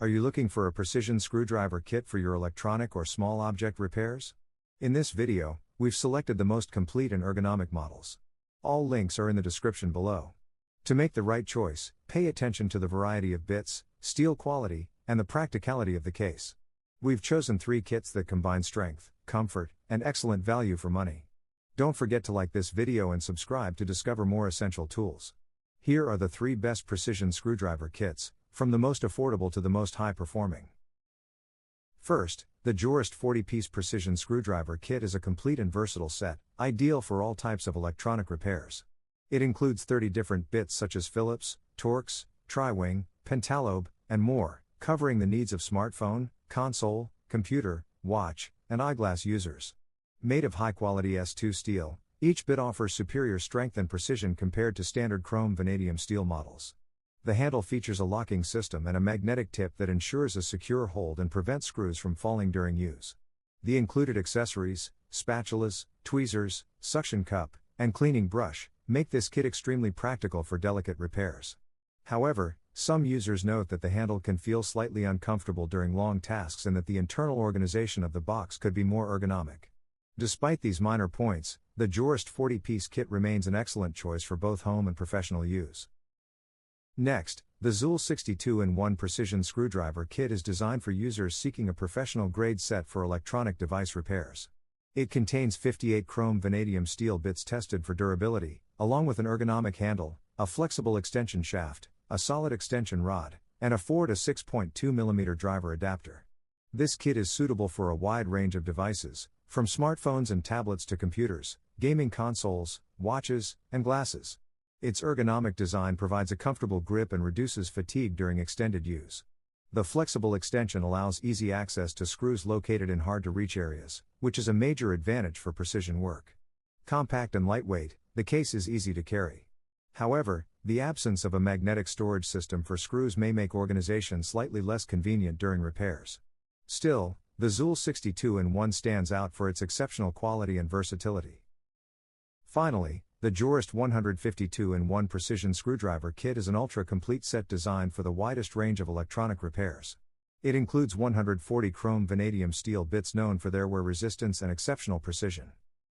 Are you looking for a precision screwdriver kit for your electronic or small object repairs? In this video, we've selected the most complete and ergonomic models. All links are in the description below. To make the right choice, pay attention to the variety of bits, steel quality, and the practicality of the case. We've chosen 3 kits that combine strength, comfort, and excellent value for money. Don't forget to like this video and subscribe to discover more essential tools. Here are the 3 best precision screwdriver kits, from the most affordable to the most high-performing. First, the Jorest 40-piece precision screwdriver kit is a complete and versatile set, ideal for all types of electronic repairs. It includes 30 different bits such as Phillips, Torx, Tri-Wing, Pentalobe, and more, covering the needs of smartphone, console, computer, watch, and eyeglass users. Made of high-quality S2 steel, each bit offers superior strength and precision compared to standard chrome vanadium steel models. The handle features a locking system and a magnetic tip that ensures a secure hold and prevents screws from falling during use. The included accessories, spatulas, tweezers, suction cup, and cleaning brush, make this kit extremely practical for delicate repairs. However, some users note that the handle can feel slightly uncomfortable during long tasks and that the internal organization of the box could be more ergonomic. Despite these minor points, the Jorest 40-piece kit remains an excellent choice for both home and professional use. Next, the Xool 62-in-1 Precision Screwdriver Kit is designed for users seeking a professional-grade set for electronic device repairs. It contains 58 chrome vanadium steel bits tested for durability, along with an ergonomic handle, a flexible extension shaft, a solid extension rod, and a 4 to 6.2 mm driver adapter. This kit is suitable for a wide range of devices, from smartphones and tablets to computers, gaming consoles, watches, and glasses. Its ergonomic design provides a comfortable grip and reduces fatigue during extended use. The flexible extension allows easy access to screws located in hard-to-reach areas, which is a major advantage for precision work. Compact and lightweight, the case is easy to carry. However, the absence of a magnetic storage system for screws may make organization slightly less convenient during repairs. Still, the Xool 62-in-1 stands out for its exceptional quality and versatility. Finally, the Jorest 152-in-1 Precision Screwdriver Kit is an ultra-complete set designed for the widest range of electronic repairs. It includes 140 chrome vanadium steel bits known for their wear resistance and exceptional precision.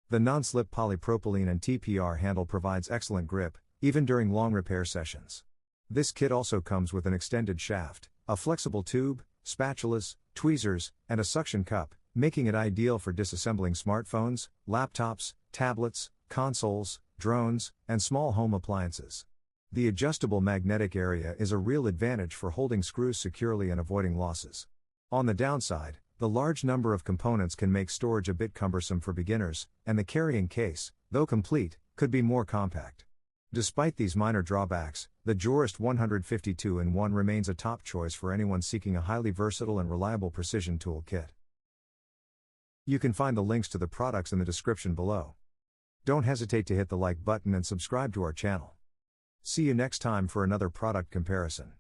The non-slip polypropylene and TPR handle provides excellent grip, even during long repair sessions. This kit also comes with an extended shaft, a flexible tube, spatulas, tweezers, and a suction cup, making it ideal for disassembling smartphones, laptops, tablets, consoles, drones, and small home appliances. The adjustable magnetic area is a real advantage for holding screws securely and avoiding losses. On the downside, the large number of components can make storage a bit cumbersome for beginners, and the carrying case, though complete, could be more compact. Despite these minor drawbacks, the Jorest 152-in-1 remains a top choice for anyone seeking a highly versatile and reliable precision tool kit. You can find the links to the products in the description below. Don't hesitate to hit the like button and subscribe to our channel. See you next time for another product comparison.